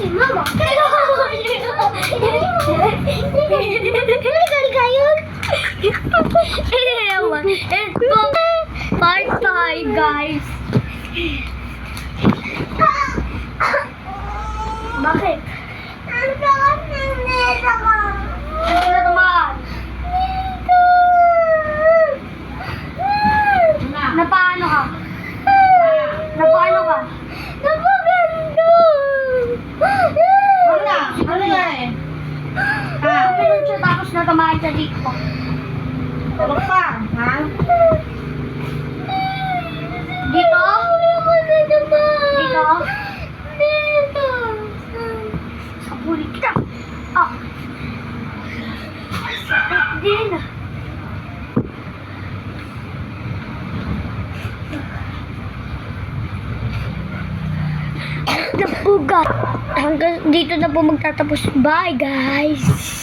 Si Mama. Nagkali kayo? Ewan. Ito. Part 5, guys. Bakit? Ang sakit ng neta ko. Ano na naman? Napaano ka? Napaano ka? Napaganda! Ano na eh? Kapilun siya tapos natamaan siya dito. Tulog pa, ha? Dito? Dito? Dito. Sa bulit kita. Ah. Din. Napugat. Hanggang dito na po magtatapos. Bye, guys.